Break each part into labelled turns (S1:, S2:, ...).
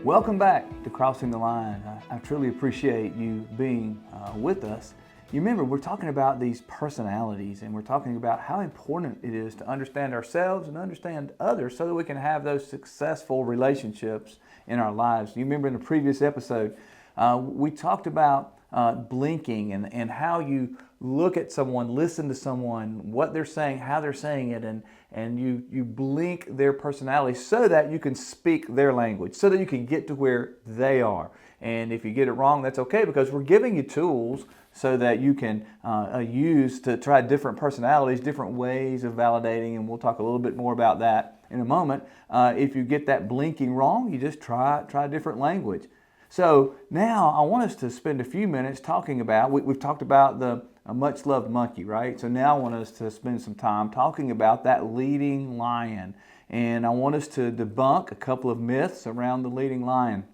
S1: Welcome back to Crossing the Line. I truly appreciate you being with us. You remember, we're talking about these personalities, and we're talking about how important it is to understand ourselves and understand others so that we can have those successful relationships in our lives. You remember in the previous episode, we talked about blinking and how you look at someone, listen to someone, what they're saying, how they're saying it, and you blink their personality so that you can speak their language, so that you can get to where they are. And if you get it wrong, that's okay, because we're giving you tools so that you can use to try different personalities, different ways of validating, and we'll talk a little bit more about that in a moment. If you get that blinking wrong, you just try a different language. So now I want us to spend a few minutes talking about, we've talked about the much loved monkey, right? So now I want us to spend some time talking about that leading lion. And I want us to debunk a couple of myths around the leading lion.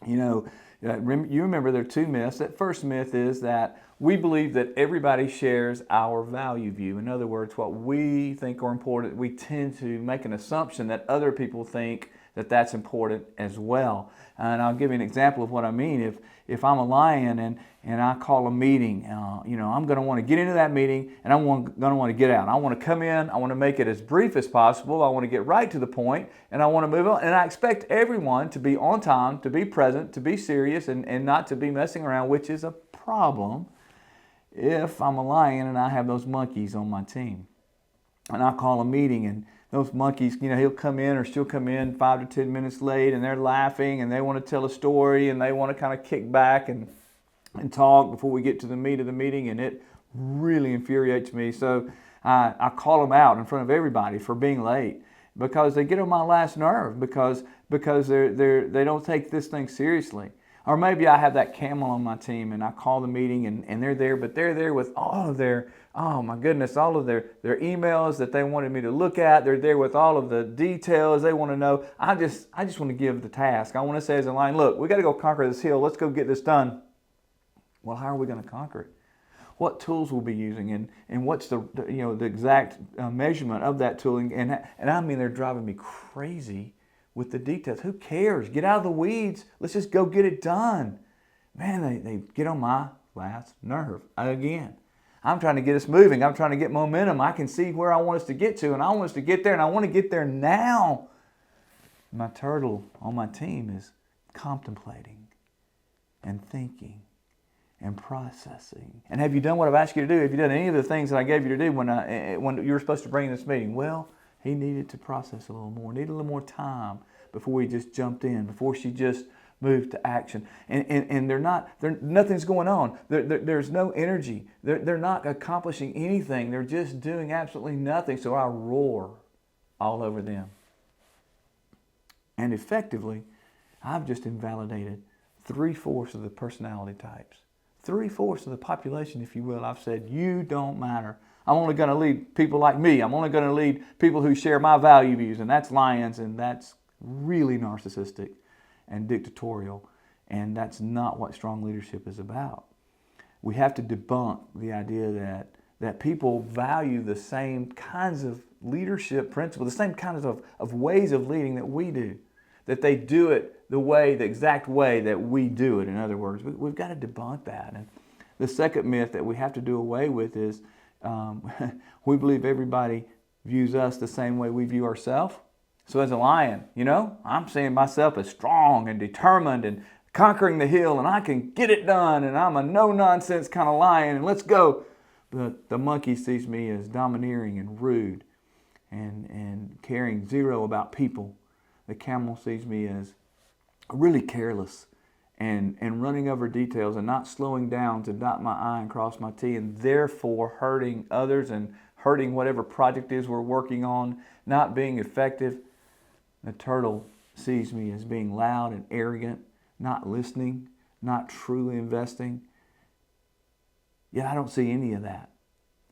S1: You remember there are two myths. That first myth is that we believe that everybody shares our value view. In other words, what we think are important, we tend to make an assumption that other people think that that's important as well. And I'll give you an example of what I mean. If I'm a lion and I call a meeting, I'm going to want to get into that meeting and I'm going to want to get out. I want to come in, I want to make it as brief as possible, I want to get right to the point, and I want to move on. And I expect everyone to be on time, to be present, to be serious, and not to be messing around, which is a problem if I'm a lion and I have those monkeys on my team. And I call a meeting, and those monkeys, he'll come in or she'll come in 5 to 10 minutes late, and they're laughing and they want to tell a story and they want to kind of kick back and talk before we get to the meat of the meeting, and it really infuriates me. So I call them out in front of everybody for being late, because they get on my last nerve, because they don't take this thing seriously. Or maybe I have that camel on my team and I call the meeting and they're there, but they're there with all of their, oh my goodness, all of their emails that they wanted me to look at. They're there with all of the details they want to know. I just want to give the task. I want to say as a lion, look, we got to go conquer this hill. Let's go get this done. Well, how are we going to conquer it? What tools we'll be using, and what's the exact measurement of that tooling? And I mean, they're driving me crazy with the details. Who cares? Get out of the weeds. Let's just go get it done. Man, they get on my last nerve again. I'm trying to get us moving. I'm trying to get momentum. I can see where I want us to get to, and I want us to get there, and I want to get there now. My turtle on my team is contemplating and thinking and processing. And have you done what I've asked you to do? Have you done any of the things that I gave you to do when you were supposed to bring in this meeting? Well, he needed to process a little more, needed a little more time before he just jumped in, before she just moved to action. And nothing's going on. There's no energy. They're not accomplishing anything. They're just doing absolutely nothing. So I roar all over them. And effectively, I've just invalidated 3/4 of the personality types. 3/4 of the population, if you will. I've said, you don't matter. I'm only going to lead people like me. I'm only going to lead people who share my value views, and that's lions, and that's really narcissistic and dictatorial, and that's not what strong leadership is about. We have to debunk the idea that people value the same kinds of leadership principles, the same kinds of ways of leading that we do, that they do it the exact way that we do it. In other words, we've got to debunk that. And the second myth that we have to do away with is we believe everybody views us the same way we view ourselves. So as a lion, I'm seeing myself as strong and determined and conquering the hill, and I can get it done, and I'm a no-nonsense kind of lion, and let's go. But the monkey sees me as domineering and rude and caring zero about people. The camel sees me as really careless and running over details and not slowing down to dot my I and cross my T, and therefore hurting others and hurting whatever project is we're working on, not being effective. The turtle sees me as being loud and arrogant, not listening, not truly investing. Yet I don't see any of that.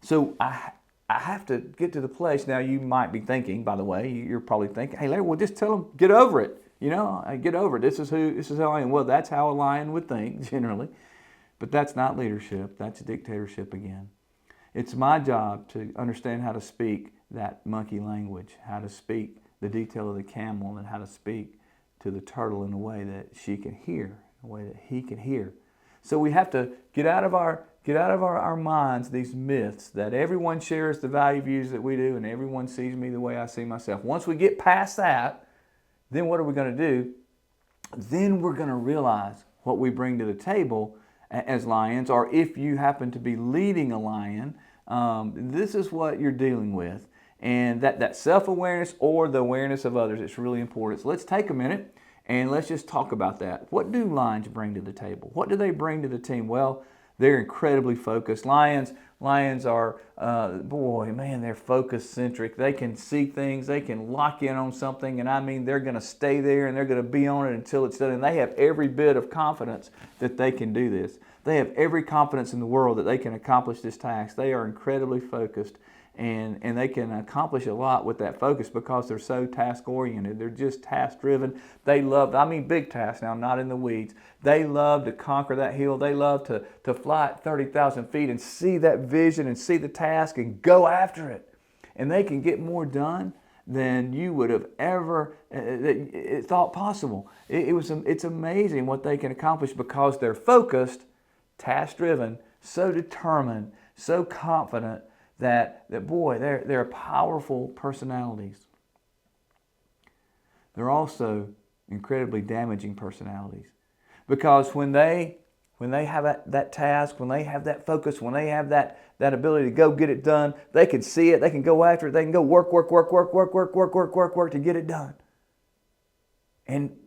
S1: So I have to get to the place. Now you might be thinking, by the way, you're probably thinking, hey Larry, well just tell them, get over it. Get over it. This is how I am. Well, that's how a lion would think generally. But that's not leadership. That's dictatorship again. It's my job to understand how to speak that monkey language, how to speak the detail of the camel, and how to speak to the turtle in a way that she can hear, in a way that he can hear. So we have to get out of our minds these myths that everyone shares the value views that we do and everyone sees me the way I see myself. Once we get past that, then what are we going to do? Then we're going to realize what we bring to the table as lions, or if you happen to be leading a lion, this is what you're dealing with. And that self-awareness or the awareness of others, it's really important. So let's take a minute and let's just talk about that. What do lions bring to the table? What do they bring to the team? Well, they're incredibly focused. Lions are, they're focus centric. They can see things. They can lock in on something. And I mean, they're going to stay there and they're going to be on it until it's done. And they have every bit of confidence that they can do this. They have every confidence in the world that they can accomplish this task. They are incredibly focused. And they can accomplish a lot with that focus because they're so task-oriented. They're just task-driven. They love, big tasks now, not in the weeds. They love to conquer that hill. They love to fly at 30,000 feet and see that vision and see the task and go after it. And they can get more done than you would have ever thought possible. It's amazing what they can accomplish because they're focused, task-driven, so determined, so confident, that they're powerful personalities. They're also incredibly damaging personalities because when they have that task, when they have that focus, when they have that ability to go get it done, they can see it, they can go after it, they can go work to get it done. And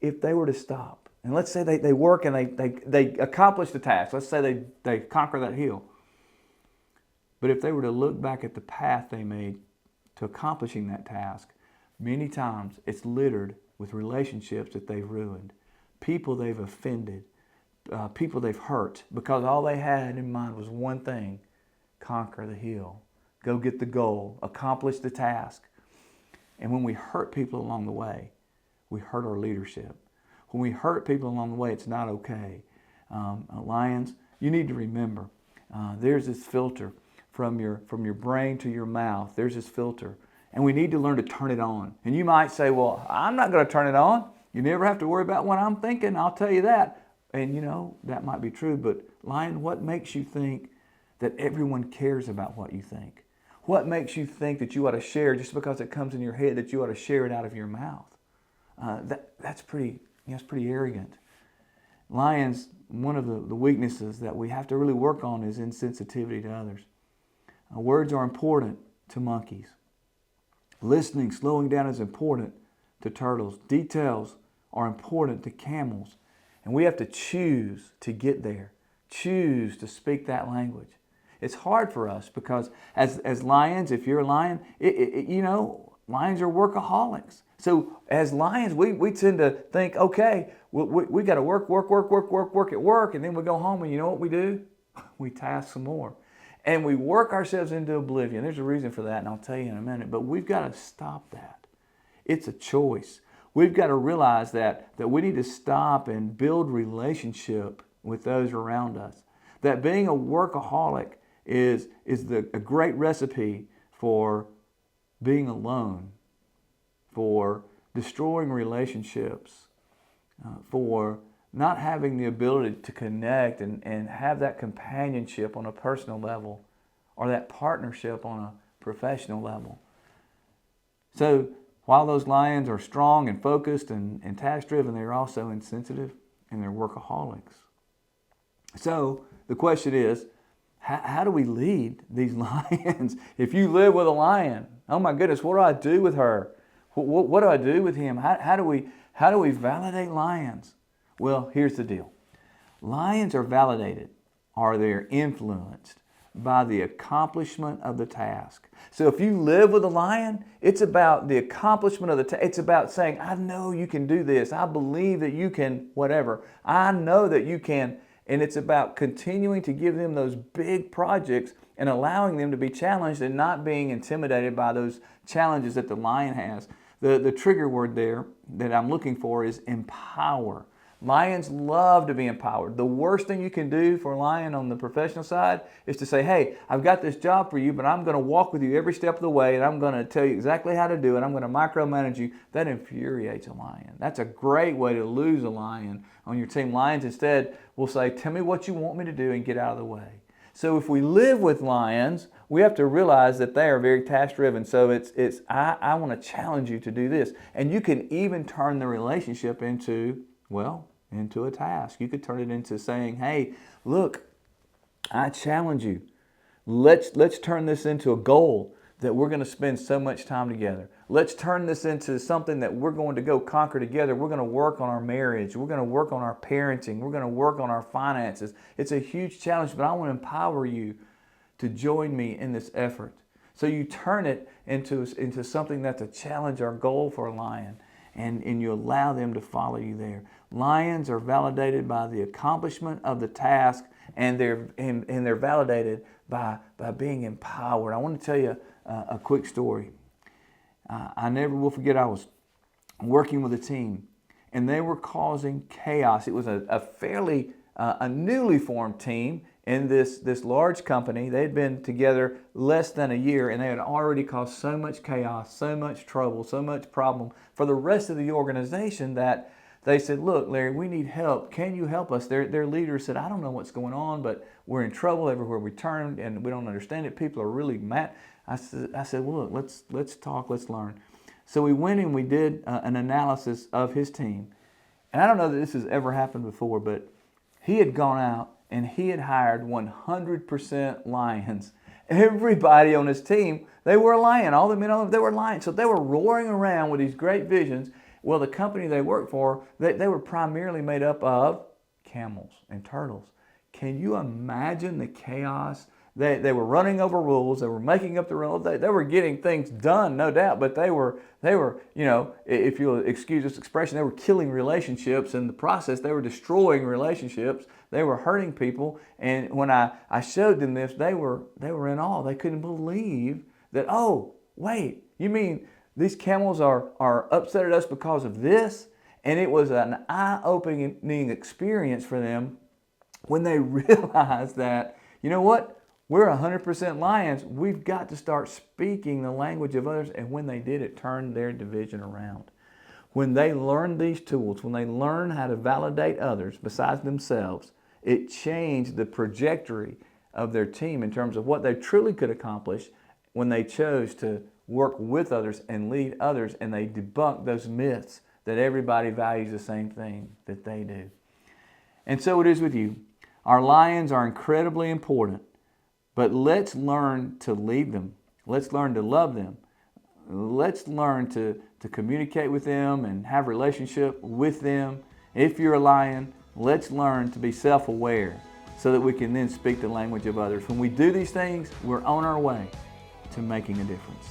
S1: if they were to stop, and let's say they work and they accomplish the task, let's say they conquer that hill. But if they were to look back at the path they made to accomplishing that task, many times it's littered with relationships that they've ruined, people they've offended, people they've hurt, because all they had in mind was one thing: conquer the hill, go get the goal, accomplish the task. And when we hurt people along the way, we hurt our leadership. When we hurt people along the way, it's not okay. Lions, you need to remember, there's this filter from your brain to your mouth. There's this filter, and we need to learn to turn it on. And you might say, well, I'm not going to turn it on. You never have to worry about what I'm thinking, I'll tell you that. And that might be true, but lion, what makes you think that everyone cares about what you think? What makes you think that you ought to share just because it comes in your head, that you ought to share it out of your mouth? That's pretty arrogant. Lions, one of the weaknesses that we have to really work on is insensitivity to others. Words are important to monkeys. Listening, slowing down is important to turtles. Details are important to camels. And we have to choose to get there. Choose to speak that language. It's hard for us because as lions, if you're a lion, lions are workaholics. So as lions, we tend to think, okay, we got to work at work, and then we go home and you know what we do? We task some more. And we work ourselves into oblivion. There's a reason for that, and I'll tell you in a minute. But we've got to stop that. It's a choice. We've got to realize that we need to stop and build relationship with those around us. That being a workaholic is a great recipe for being alone, for destroying relationships, for not having the ability to connect and have that companionship on a personal level or that partnership on a professional level. So while those lions are strong and focused and task-driven, they're also insensitive and they're workaholics. So the question is, how do we lead these lions? If you live with a lion, oh my goodness, what do I do with her? What do I do with him? How do we validate lions? Well, here's the deal. Lions are validated, or they're influenced by the accomplishment of the task. So if you live with a lion, it's about the accomplishment of the task. It's about saying, I know you can do this. I believe that you can whatever. I know that you can. And it's about continuing to give them those big projects and allowing them to be challenged and not being intimidated by those challenges that the lion has. The trigger word there that I'm looking for is empower. Lions love to be empowered. The worst thing you can do for a lion on the professional side is to say, hey, I've got this job for you, but I'm going to walk with you every step of the way, and I'm going to tell you exactly how to do it. I'm going to micromanage you. That infuriates a lion. That's a great way to lose a lion on your team. Lions instead will say, tell me what you want me to do and get out of the way. So if we live with lions, we have to realize that they are very task-driven. So I want to challenge you to do this. And you can even turn the relationship into a task. You could turn it into saying, hey, look, I challenge you. Let's turn this into a goal that we're going to spend so much time together. Let's turn this into something that we're going to go conquer together. We're going to work on our marriage. We're going to work on our parenting. We're going to work on our finances. It's a huge challenge, but I want to empower you to join me in this effort. So you turn it into something that's a challenge or goal for a lion, and you allow them to follow you there. Lions are validated by the accomplishment of the task, and they're validated by being empowered. I want to tell you a quick story. I never will forget, I was working with a team, and they were causing chaos. It was a newly formed team in this large company. They had been together less than a year, and they had already caused so much chaos, so much trouble, so much problem for the rest of the organization that they said, look, Larry, we need help. Can you help us? Their leader said, I don't know what's going on, but we're in trouble everywhere we turn, and we don't understand it. People are really mad. I said, well, look, let's talk, let's learn. So we went and we did an analysis of his team. And I don't know that this has ever happened before, but he had gone out and he had hired 100% lions. Everybody on his team, they were a lion. All the men on them, they were lions. So they were roaring around with these great visions. Well, the company they worked for, they were primarily made up of camels and turtles. Can you imagine the chaos? They were running over rules. They were making up the rules. They were getting things done, no doubt, but they were, if you'll excuse this expression, they were killing relationships. In the process, they were destroying relationships. They were hurting people. And when I showed them this, they were in awe. They couldn't believe that, oh, wait, you mean these camels are upset at us because of this? And it was an eye-opening experience for them when they realized that, you know what? We're 100% lions. We've got to start speaking the language of others. And when they did, it turned their division around. When they learned these tools, when they learned how to validate others besides themselves, it changed the trajectory of their team in terms of what they truly could accomplish when they chose to work with others and lead others, and they debunked those myths that everybody values the same thing that they do. And so it is with you. Our lions are incredibly important. But let's learn to lead them. Let's learn to love them. Let's learn to communicate with them and have a relationship with them. If you're a lion, let's learn to be self-aware so that we can then speak the language of others. When we do these things, we're on our way to making a difference.